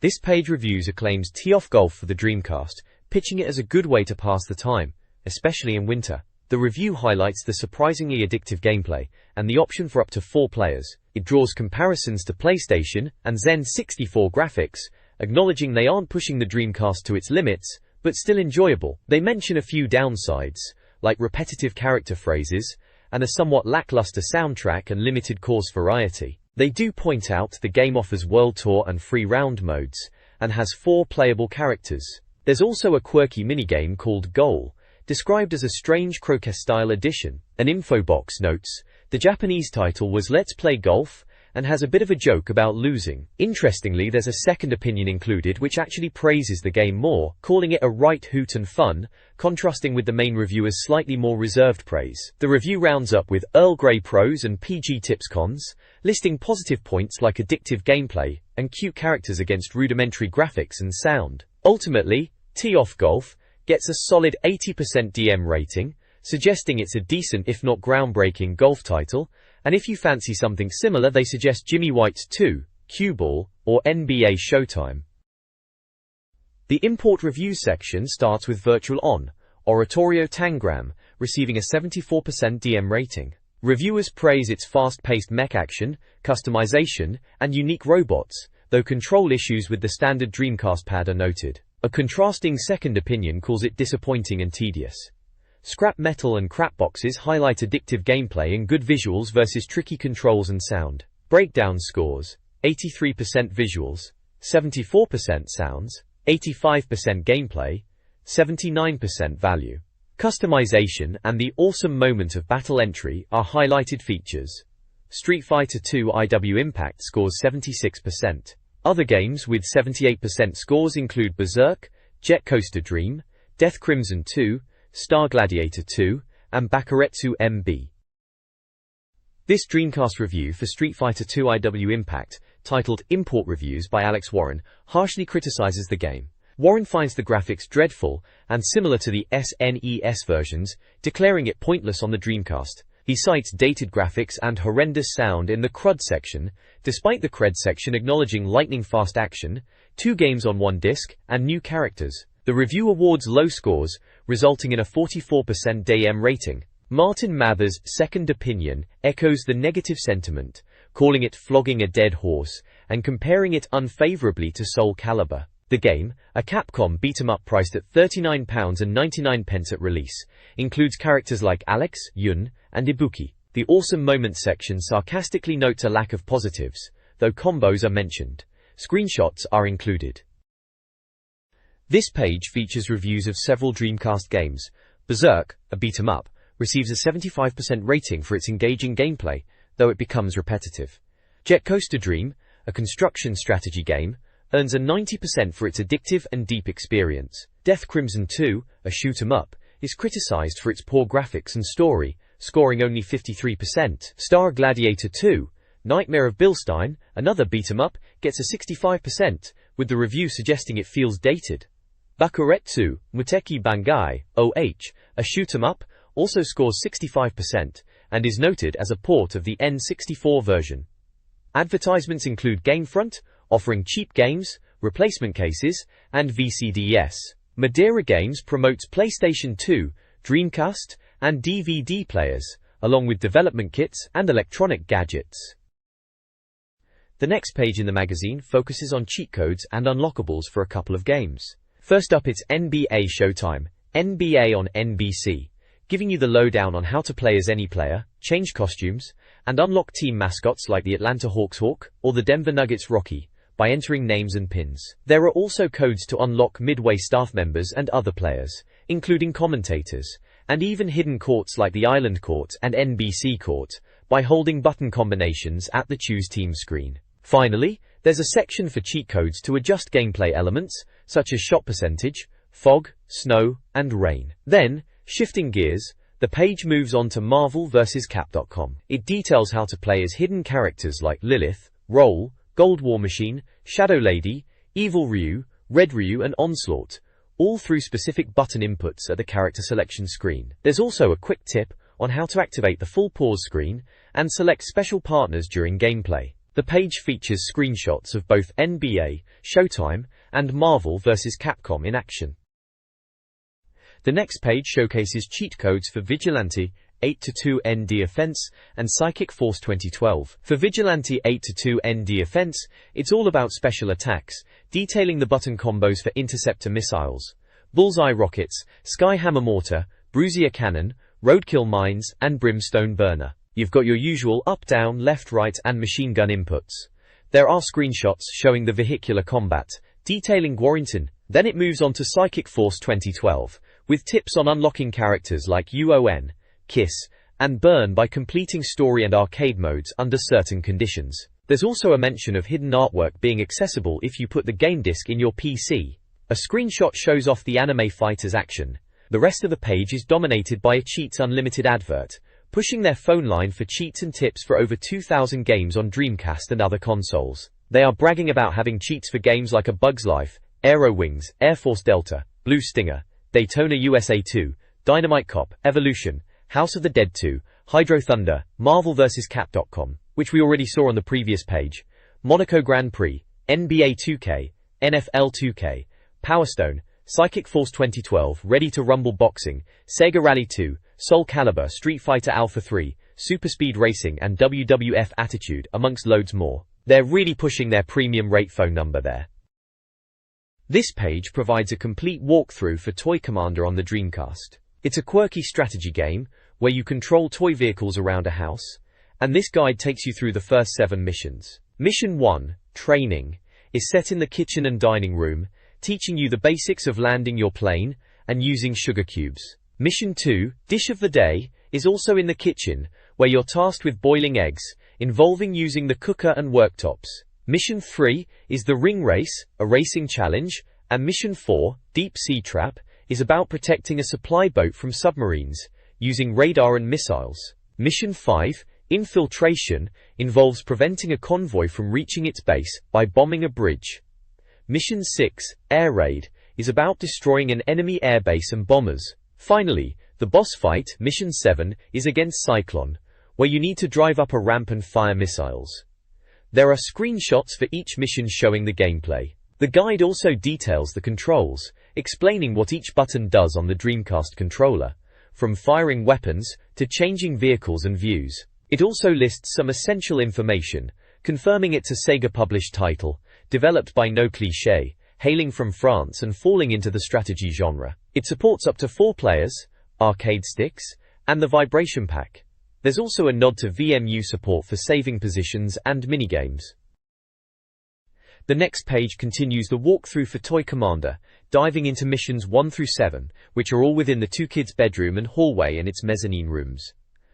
This page reviews acclaims Tee-Off Golf for the Dreamcast, pitching it as a good way to pass the time, especially in winter. The review highlights the surprisingly addictive gameplay and the option for up to 4 players. It draws comparisons to PlayStation and Zen 64 graphics, acknowledging they aren't pushing the Dreamcast to its limits, but still enjoyable. They mention a few downsides, like repetitive character phrases, and a somewhat lackluster soundtrack and limited course variety. They do point out the game offers World Tour and free round modes, and has 4 playable characters. There's also a quirky minigame called Goal, described as a strange croquet-style addition. An info box notes, the Japanese title was Let's Play Golf, and has a bit of a joke about losing. Interestingly, there's a second opinion included which actually praises the game more, calling it a right hoot and fun, contrasting with the main reviewer's slightly more reserved praise. The review rounds up with Earl Grey pros and PG tips cons, listing positive points like addictive gameplay and cute characters against rudimentary graphics and sound. Ultimately, Tee-Off Golf gets a solid 80% DM rating, suggesting it's a decent if not groundbreaking golf title, and if you fancy something similar they suggest Jimmy White's 2, Cue Ball, or NBA Showtime. The import review section starts with Virtual On, Oratorio Tangram, receiving a 74% DM rating. Reviewers praise its fast-paced mech action, customization, and unique robots, though control issues with the standard Dreamcast pad are noted. A contrasting second opinion calls it disappointing and tedious. Scrap Metal and Crapboxes highlight addictive gameplay and good visuals versus tricky controls and sound. Breakdown scores, 83% visuals, 74% sounds, 85% gameplay, 79% value. Customization and the awesome moment of battle entry are highlighted features. Street Fighter II IW Impact scores 76%. Other games with 78% scores include Berserk, Jet Coaster Dream, Death Crimson 2, Star Gladiator 2, and Bakuretsu MB. This Dreamcast review for Street Fighter II IW Impact, titled Import Reviews by Alex Warren, harshly criticizes the game. Warren finds the graphics dreadful and similar to the SNES versions, declaring it pointless on the Dreamcast. He cites dated graphics and horrendous sound in the CRUD section, despite the CRED section acknowledging lightning-fast action, 2 games on 1 disc, and new characters. The review awards low scores, resulting in a 44% DAM rating. Martin Mather's second opinion echoes the negative sentiment, calling it flogging a dead horse, and comparing it unfavorably to Soul Calibur. The game, a Capcom beat-em-up priced at £39.99 at release, includes characters like Alex, Yun, and Ibuki. The Awesome Moments section sarcastically notes a lack of positives, though combos are mentioned. Screenshots are included. This page features reviews of several Dreamcast games. Berserk, a beat-em-up, receives a 75% rating for its engaging gameplay, though it becomes repetitive. Jet Coaster Dream, a construction strategy game, earns a 90% for its addictive and deep experience. Death Crimson 2, a shoot-em-up, is criticized for its poor graphics and story, scoring only 53%. Star Gladiator 2, Nightmare of Bilstein, another beat-em-up, gets a 65%, with the review suggesting it feels dated. Bakuretsu Muteki Bangai, OH, a shoot-em-up, also scores 65%, and is noted as a port of the N64 version. Advertisements include Gamefront, offering cheap games, replacement cases, and VCDs. Madeira Games promotes PlayStation 2, Dreamcast, and DVD players, along with development kits and electronic gadgets. The next page in the magazine focuses on cheat codes and unlockables for a couple of games. First up, it's NBA Showtime, NBA on NBC, giving you the lowdown on how to play as any player, change costumes, and unlock team mascots like the Atlanta Hawks Hawk or the Denver Nuggets Rocky by entering names and pins. There are also codes to unlock Midway staff members and other players, including commentators, and even hidden courts like the Island Court and NBC Court, by holding button combinations at the Choose Team screen. Finally, there's a section for cheat codes to adjust gameplay elements, such as shot percentage, fog, snow, and rain. Then, shifting gears, the page moves on to Marvel vs. Cap.com. It details how to play as hidden characters like Lilith, Roll, Gold War Machine, Shadow Lady, Evil Ryu, Red Ryu, and Onslaught, all through specific button inputs at the character selection screen. There's also a quick tip on how to activate the full pause screen and select special partners during gameplay. The page features screenshots of both NBA, Showtime, and Marvel vs. Capcom in action. The next page showcases cheat codes for Vigilante 8-2 ND Offense and Psychic Force 2012. For Vigilante 8-2 ND Offense, it's all about special attacks, detailing the button combos for Interceptor missiles, Bullseye rockets, Skyhammer mortar, Bruiser cannon, Roadkill mines, and Brimstone burner. You've got your usual up, down, left, right, and machine gun inputs. There are screenshots showing the vehicular combat, detailing Warrington. Then it moves on to Psychic Force 2012, with tips on unlocking characters like UON, Kiss, and Burn by completing story and arcade modes under certain conditions. There's also a mention of hidden artwork being accessible if you put the game disc in your PC. A screenshot shows off the Anime Fighters action. The rest of the page is dominated by a Cheats Unlimited advert, pushing their phone line for cheats and tips for over 2,000 games on Dreamcast and other consoles. They are bragging about having cheats for games like A Bug's Life, Aero Wings, Air Force Delta, Blue Stinger, Daytona USA 2, Dynamite Cop, Evolution, House of the Dead 2, Hydro Thunder, Marvel vs. Cap.com, which we already saw on the previous page, Monaco Grand Prix, NBA 2K, NFL 2K, Power Stone, Psychic Force 2012, Ready to Rumble Boxing, Sega Rally 2, Soul Calibur, Street Fighter Alpha 3, Super Speed Racing, and WWF Attitude, amongst loads more. They're really pushing their premium rate phone number there. This page provides a complete walkthrough for Toy Commander on the Dreamcast. It's a quirky strategy game where you control toy vehicles around a house, and this guide takes you through the first 7 missions. Mission 1, Training, is set in the kitchen and dining room, teaching you the basics of landing your plane and using sugar cubes. Mission 2, Dish of the Day, is also in the kitchen, where you're tasked with boiling eggs, involving using the cooker and worktops. Mission 3 is the Ring Race, a racing challenge, and Mission 4, Deep Sea Trap, is about protecting a supply boat from submarines, using radar and missiles. Mission 5, Infiltration, involves preventing a convoy from reaching its base by bombing a bridge. Mission 6, Air Raid, is about destroying an enemy airbase and bombers. Finally, the boss fight, Mission 7, is against Cyclone, where you need to drive up a ramp and fire missiles. There are screenshots for each mission showing the gameplay. The guide also details the controls, explaining what each button does on the Dreamcast controller, from firing weapons to changing vehicles and views. It also lists some essential information, confirming it's a Sega-published title, developed by No Cliché, hailing from France and falling into the strategy genre. It supports up to 4 players, arcade sticks, and the vibration pack. There's also a nod to VMU support for saving positions and minigames. The next page continues the walkthrough for Toy Commander, diving into missions 1 through 7, which are all within the 2 kids' bedroom and hallway and its mezzanine rooms.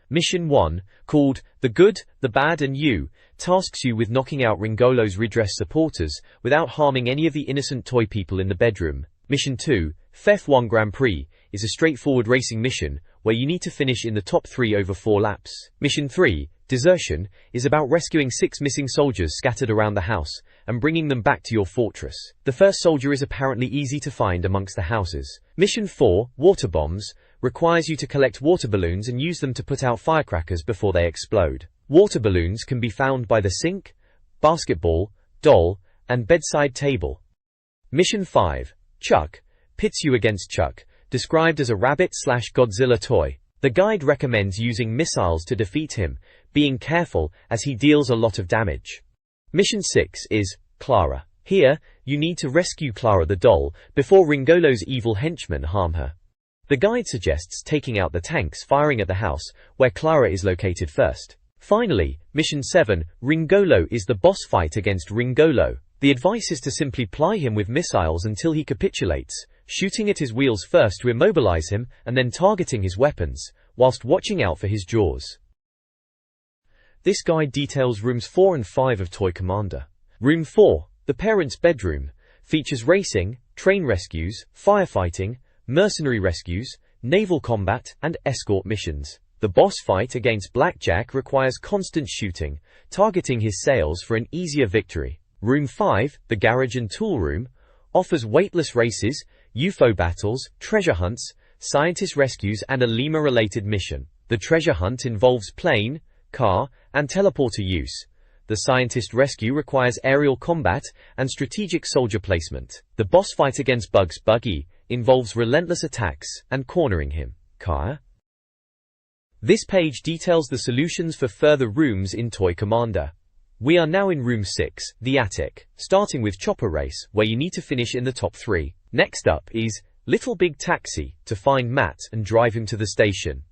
Mission 1, called The Good, the Bad and You, tasks you with knocking out Ringolo's redress supporters without harming any of the innocent toy people in the bedroom. Mission 2, F1 Grand Prix, is a straightforward racing mission where you need to finish in the top 3 over 4 laps. Mission 3, Desertion, is about rescuing 6 missing soldiers scattered around the house and bringing them back to your fortress. The first soldier is apparently easy to find amongst the houses. Mission 4, Water Bombs, requires you to collect water balloons and use them to put out firecrackers before they explode. Water balloons can be found by the sink, basketball, doll, and bedside table. Mission 5, Chuck, pits you against Chuck, described as a rabbit/Godzilla toy. The guide recommends using missiles to defeat him, being careful as he deals a lot of damage. Mission 6 is Clara. Here, you need to rescue Clara the doll before Ringolo's evil henchmen harm her. The guide suggests taking out the tanks firing at the house, where Clara is located first. Finally, Mission 7, Ringolo, is the boss fight against Ringolo. The advice is to simply ply him with missiles until he capitulates, shooting at his wheels first to immobilize him and then targeting his weapons, whilst watching out for his jaws. This guide details rooms 4 and 5 of Toy Commander. Room 4, the parents' bedroom, features racing, train rescues, firefighting, mercenary rescues, naval combat, and escort missions. The boss fight against Blackjack requires constant shooting, targeting his sails for an easier victory. Room 5, the garage and tool room, offers weightless races, UFO battles, treasure hunts, scientist rescues, and a lemur-related mission. The treasure hunt involves plane, car, and teleporter use. The scientist rescue requires aerial combat and strategic soldier placement. The boss fight against Bugs Buggy involves relentless attacks and cornering him. Kaya? This page details the solutions for further rooms in Toy Commander. We are now in Room 6, the Attic, starting with Chopper Race, where you need to finish in the top 3. Next up is Little Big Taxi, to find Matt and drive him to the station.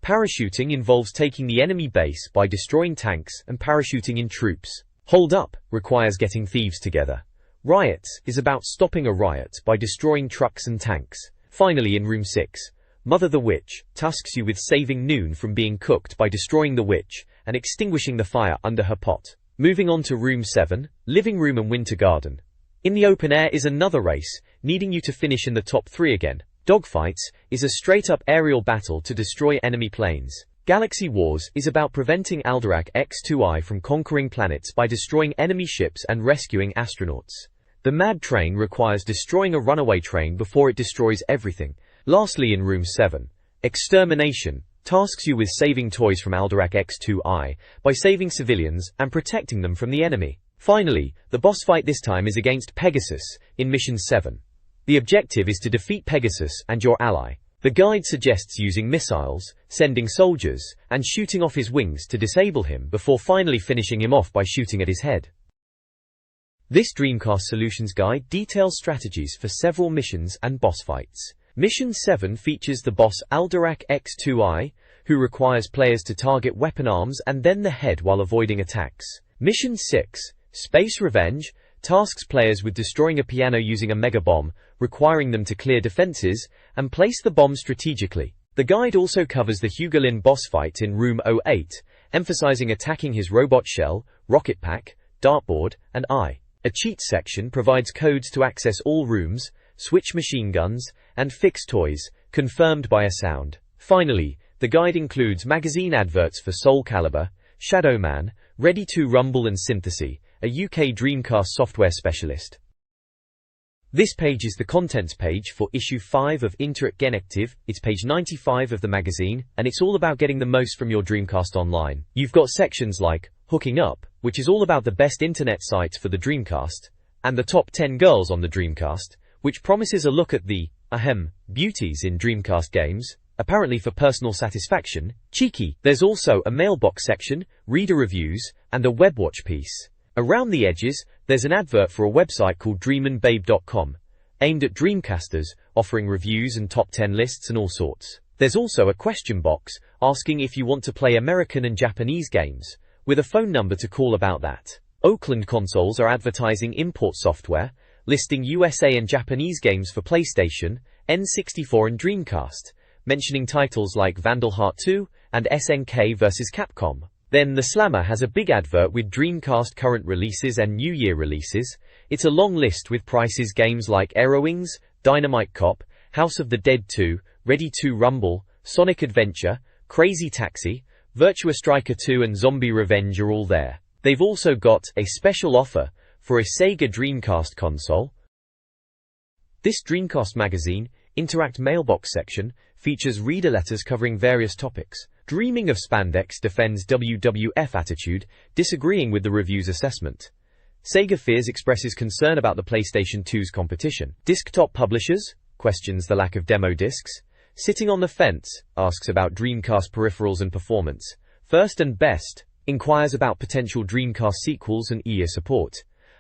Parachuting involves taking the enemy base by destroying tanks and parachuting in troops. Hold Up requires getting thieves together. Riot is about stopping a riot by destroying trucks and tanks. Finally, in Room 6, Mother the Witch tasks you with saving Noon from being cooked by destroying the witch and extinguishing the fire under her pot. Moving on to Room 7, Living Room and Winter Garden. In the open air is another race, needing you to finish in the top 3 again. Dogfights is a straight-up aerial battle to destroy enemy planes. Galaxy Wars is about preventing Alderac X2I from conquering planets by destroying enemy ships and rescuing astronauts. The Mad Train requires destroying a runaway train before it destroys everything. Lastly, in Room 7, Extermination tasks you with saving toys from Alderac X2I by saving civilians and protecting them from the enemy. Finally, the boss fight this time is against Pegasus in Mission 7. The objective is to defeat Pegasus and your ally. The guide suggests using missiles, sending soldiers, and shooting off his wings to disable him before finally finishing him off by shooting at his head. This Dreamcast Solutions guide details strategies for several missions and boss fights. Mission 7 features the boss Alderac X2I, who requires players to target weapon arms and then the head while avoiding attacks. Mission 6, Space Revenge, tasks players with destroying a piano using a mega bomb, requiring them to clear defenses and place the bomb strategically. The guide also covers the Hugolin boss fight in Room 08, emphasizing attacking his robot shell, rocket pack, dartboard, and eye. A cheat section provides codes to access all rooms, switch machine guns, and fix toys, confirmed by a sound. Finally, the guide includes magazine adverts for Soul Calibur, Shadow Man, Ready to Rumble and Synthesy, a UK Dreamcast software specialist. This page is the contents page for issue 5 of Interactive. It's page 95 of the magazine, and it's all about getting the most from your Dreamcast Online. You've got sections like Hooking Up, which is all about the best internet sites for the Dreamcast, and the top 10 girls on the Dreamcast, which promises a look at the, beauties in Dreamcast games, apparently for personal satisfaction. Cheeky. There's also a mailbox section, reader reviews, and a webwatch piece. Around the edges, there's an advert for a website called dreamandbabe.com, aimed at Dreamcasters, offering reviews and top 10 lists and all sorts. There's also a question box, asking if you want to play American and Japanese games, with a phone number to call about that. Oakland Consoles are advertising import software, listing USA and Japanese games for PlayStation, N64 and Dreamcast, mentioning titles like Vandal Heart 2 and SNK vs. Capcom. Then the Slammer has a big advert with Dreamcast current releases and New Year releases. It's a long list with prices games like Aerowings, Dynamite Cop, House of the Dead 2, Ready to Rumble, Sonic Adventure, Crazy Taxi, Virtua Striker 2 and Zombie Revenge are all there. They've also got a special offer for a Sega Dreamcast console. This Dreamcast magazine, Interact mailbox section, features reader letters covering various topics. Dreaming of Spandex defends WWF attitude, disagreeing with the review's assessment. Sega Fears expresses concern about the PlayStation 2's competition. Disktop Publishers questions the lack of demo discs. Sitting on the Fence asks about Dreamcast peripherals and performance. First and Best inquires about potential Dreamcast sequels and EA support.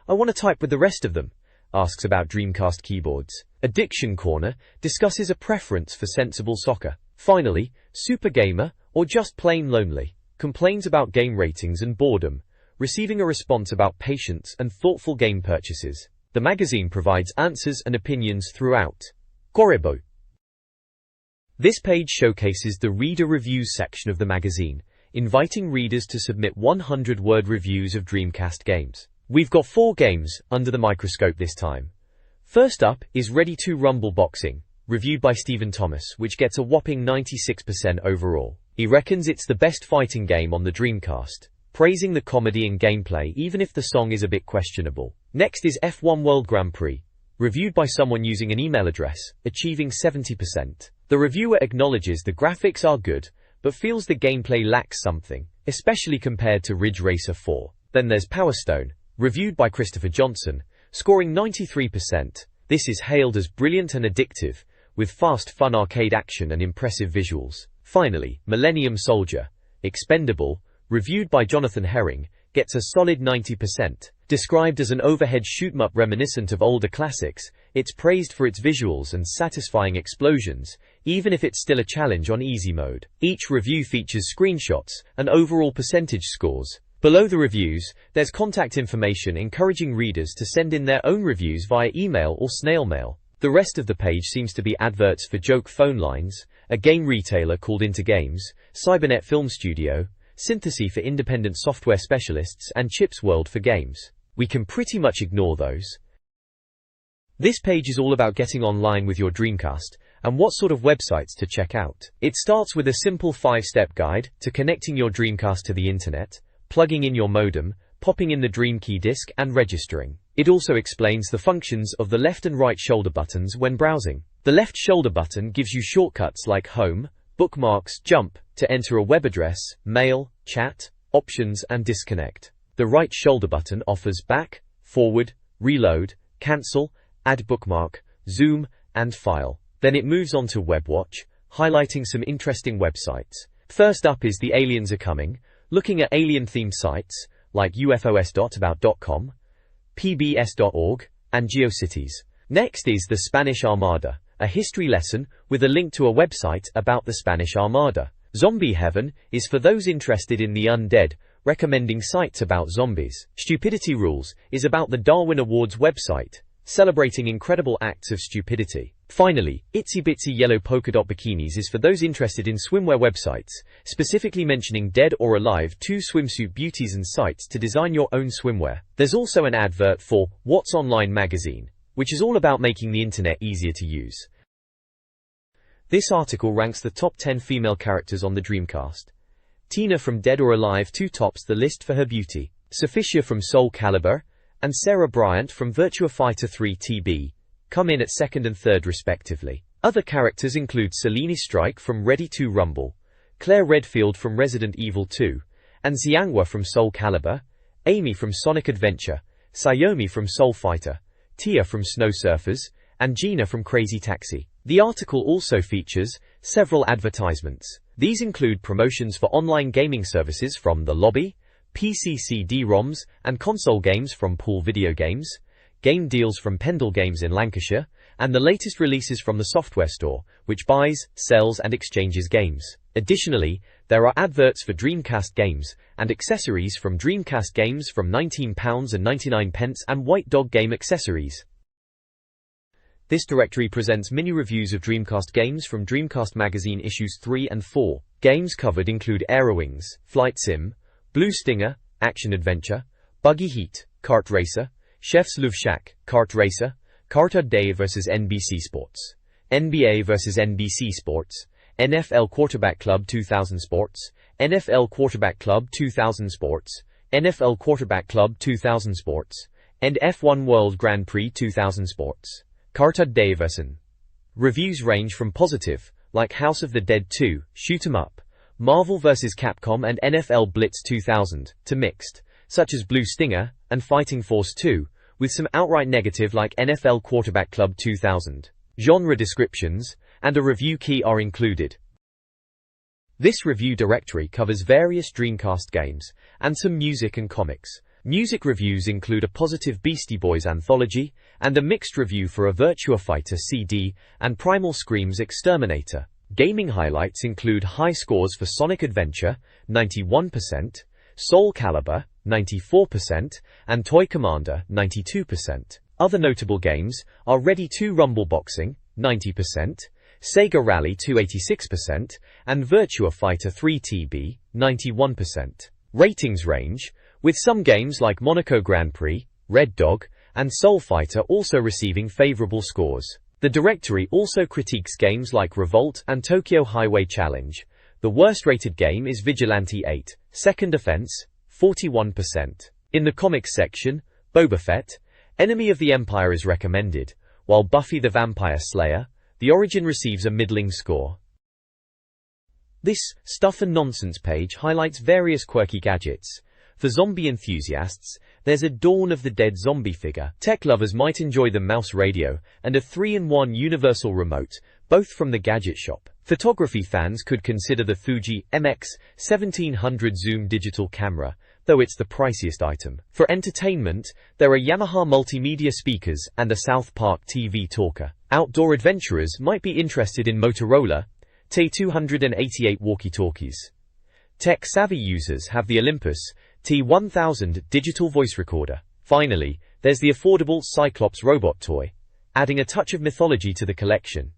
I want to type with the rest of them asks about Dreamcast keyboards. Addiction Corner discusses a preference for sensible soccer. Finally, Super Gamer, or just plain lonely, complains about game ratings and boredom, receiving a response about patience and thoughtful game purchases. The magazine provides answers and opinions throughout. Korebo. This page showcases the reader reviews section of the magazine, inviting readers to submit 100-word reviews of Dreamcast games. We've got 4 games under the microscope this time. First up is Ready to Rumble Boxing, reviewed by Stephen Thomas, which gets a whopping 96% overall. He reckons it's the best fighting game on the Dreamcast, praising the comedy and gameplay even if the song is a bit questionable. Next is F1 World Grand Prix, reviewed by someone using an email address, achieving 70%. The reviewer acknowledges the graphics are good, but feels the gameplay lacks something, especially compared to Ridge Racer 4. Then there's Power Stone, reviewed by Christopher Johnson, scoring 93%. This is hailed as brilliant and addictive, with fast, fun arcade action and impressive visuals. Finally, Millennium Soldier, Expendable, reviewed by Jonathan Herring, gets a solid 90%. Described as an overhead shoot-'em-up reminiscent of older classics, it's praised for its visuals and satisfying explosions, even if it's still a challenge on easy mode. Each review features screenshots and overall percentage scores. Below the reviews, there's contact information encouraging readers to send in their own reviews via email or snail mail. The rest of the page seems to be adverts for Joke Phone Lines, a game retailer called Intergames, Cybernet Film Studio, Synthesy for independent software specialists, and Chips World for games. We can pretty much ignore those. This page is all about getting online with your Dreamcast and what sort of websites to check out. It starts with a simple 5-step guide to connecting your Dreamcast to the internet, plugging in your modem, popping in the Dream Key disk, and registering. It also explains the functions of the left and right shoulder buttons when browsing. The left shoulder button gives you shortcuts like Home, Bookmarks, Jump, to enter a web address, Mail, Chat, Options, and Disconnect. The right shoulder button offers Back, Forward, Reload, Cancel, Add Bookmark, Zoom, and File. Then it moves on to WebWatch, highlighting some interesting websites. First up is The Aliens Are Coming, looking at alien-themed sites like ufos.about.com, pbs.org, and GeoCities. Next is The Spanish Armada, a history lesson with a link to a website about the Spanish Armada. Zombie Heaven is for those interested in the undead, recommending sites about zombies. Stupidity Rules is about the Darwin Awards website, celebrating incredible acts of stupidity. Finally, Itsy Bitsy Yellow Polka Dot Bikinis is for those interested in swimwear websites, specifically mentioning Dead or Alive 2 swimsuit beauties and sites to design your own swimwear. There's also an advert for What's Online magazine, which is all about making the internet easier to use. This article ranks the top 10 female characters on the Dreamcast. Tina from Dead or Alive 2 tops the list for her beauty. Sophicia from Soul Calibur and Sarah Bryant from Virtua Fighter 3 TB come in at second and third respectively. Other characters include Selene Strike from Ready to Rumble, Claire Redfield from Resident Evil 2, and Xianghua from Soul Calibur, Amy from Sonic Adventure, Sayomi from Soul Fighter, Tia from Snow Surfers, and Gina from Crazy Taxi. The article also features several advertisements. These include promotions for online gaming services from The Lobby, PC CD-ROMs and console games from Pool Video Games, game deals from Pendle Games in Lancashire, and the latest releases from the software store, which buys, sells and exchanges games. Additionally, there are adverts for Dreamcast games and accessories from Dreamcast games from £19.99 and White Dog Game accessories. This directory presents mini reviews of Dreamcast games from Dreamcast Magazine issues 3 and 4. Games covered include Aerowings, Flight Sim, Blue Stinger, Action Adventure, Buggy Heat, Kart Racer, Chef's Love Shack, Kart Racer, Kart Day vs NBC Sports, NBA vs NBC Sports, NFL Quarterback Club 2000 Sports, NFL Quarterback Club 2000 Sports, NFL Quarterback Club 2000 Sports, and F1 World Grand Prix 2000 Sports. Kart Day vs. Reviews range from positive, like House of the Dead 2, Shoot 'em Up, Marvel vs. Capcom and NFL Blitz 2000, to mixed, such as Blue Stinger and Fighting Force 2, with some outright negative like NFL Quarterback Club 2000. Genre descriptions and a review key are included. This review directory covers various Dreamcast games and some music and comics. Music reviews include a positive Beastie Boys anthology and a mixed review for a Virtua Fighter CD and Primal Scream's Exterminator. Gaming highlights include high scores for Sonic Adventure, 91%, Soul Calibur, 94%, and Toy Commander, 92%. Other notable games are Ready to Rumble Boxing, 90%, Sega Rally 286%, and Virtua Fighter 3 TB, 91%. Ratings range, with some games like Monaco Grand Prix, Red Dog, and Soul Fighter also receiving favorable scores. The directory also critiques games like Revolt and Tokyo Highway Challenge. The worst-rated game is Vigilante 8, Second Offense, 41%. In the comics section, Boba Fett, Enemy of the Empire is recommended, while Buffy the Vampire Slayer, The Origin receives a middling score. This Stuff and Nonsense page highlights various quirky gadgets. For zombie enthusiasts, there's a Dawn of the Dead zombie figure. Tech lovers might enjoy the mouse radio and a 3-in-1 universal remote, both from the Gadget Shop. Photography fans could consider the Fuji MX-1700 zoom digital camera, though it's the priciest item. For entertainment, there are Yamaha multimedia speakers and a South Park TV talker. Outdoor adventurers might be interested in Motorola T288 walkie-talkies. Tech-savvy users have the Olympus T1000 digital voice recorder. Finally, there's the affordable Cyclops robot toy, adding a touch of mythology to the collection.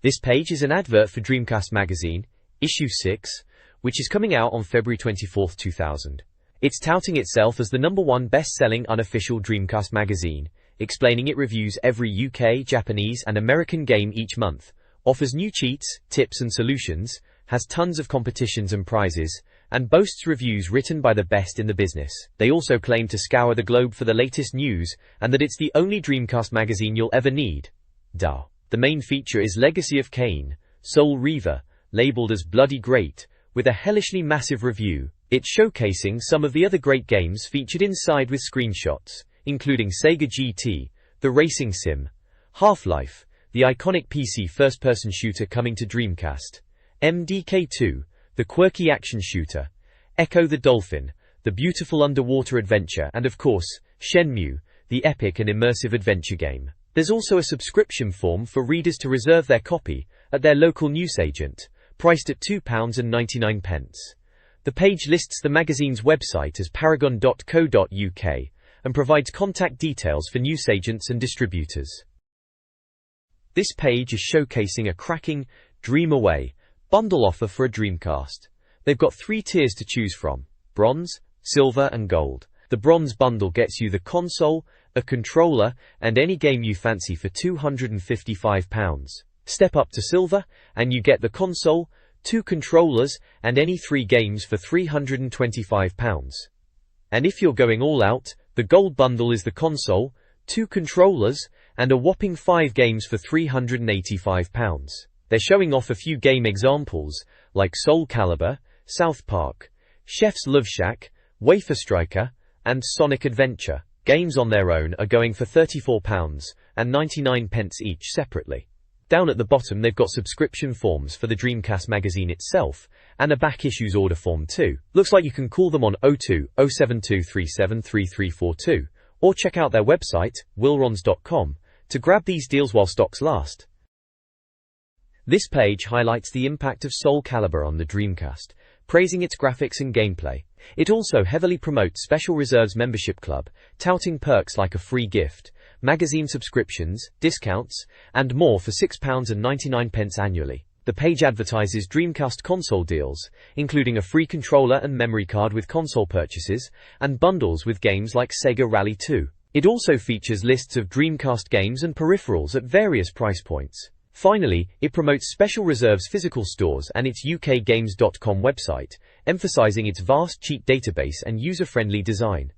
This page is an advert for Dreamcast Magazine, issue 6, which is coming out on February 24, 2000. It's touting itself as the #1 best-selling unofficial Dreamcast magazine, explaining it reviews every UK, Japanese and American game each month, offers new cheats, tips and solutions, has tons of competitions and prizes, and boasts reviews written by the best in the business. They also claim to scour the globe for the latest news, and that it's the only Dreamcast magazine you'll ever need. Duh. The main feature is Legacy of Kain, Soul Reaver, labeled as bloody great, with a hellishly massive review. It's showcasing some of the other great games featured inside with screenshots, including Sega GT, the racing sim, Half-Life, the iconic PC first-person shooter coming to Dreamcast, MDK2, the quirky action shooter, Echo the Dolphin, the beautiful underwater adventure, and of course, Shenmue, the epic and immersive adventure game. There's also a subscription form for readers to reserve their copy at their local newsagent, priced at £2.99. The page lists the magazine's website as paragon.co.uk and provides contact details for newsagents and distributors. This page is showcasing a cracking Dream Away bundle offer for a Dreamcast. They've got 3 tiers to choose from: bronze, silver and gold. The bronze bundle gets you the console, a controller and any game you fancy for £255. Step up to silver and you get the console, 2 controllers and any 3 games for £325. And if you're going all out, the gold bundle is the console, 2 controllers and a whopping 5 games for £385. They're showing off a few game examples like Soul Calibur, South Park, Chef's Love Shack, Wafer Striker and Sonic Adventure. Games on their own are going for £34.99 each separately. Down at the bottom they've got subscription forms for the Dreamcast magazine itself, and a back issues order form too. Looks like you can call them on 02 072 373342, or check out their website, wilrons.com, to grab these deals while stocks last. This page highlights the impact of Soul Calibur on the Dreamcast, praising its graphics and gameplay. It also heavily promotes Special Reserves membership club, touting perks like a free gift, magazine subscriptions, discounts, and more for £6.99 annually. The page advertises Dreamcast console deals, including a free controller and memory card with console purchases, and bundles with games like Sega Rally 2. It also features lists of Dreamcast games and peripherals at various price points. Finally, it promotes Special Reserves physical stores and its ukgames.com website, emphasizing its vast cheat database and user-friendly design.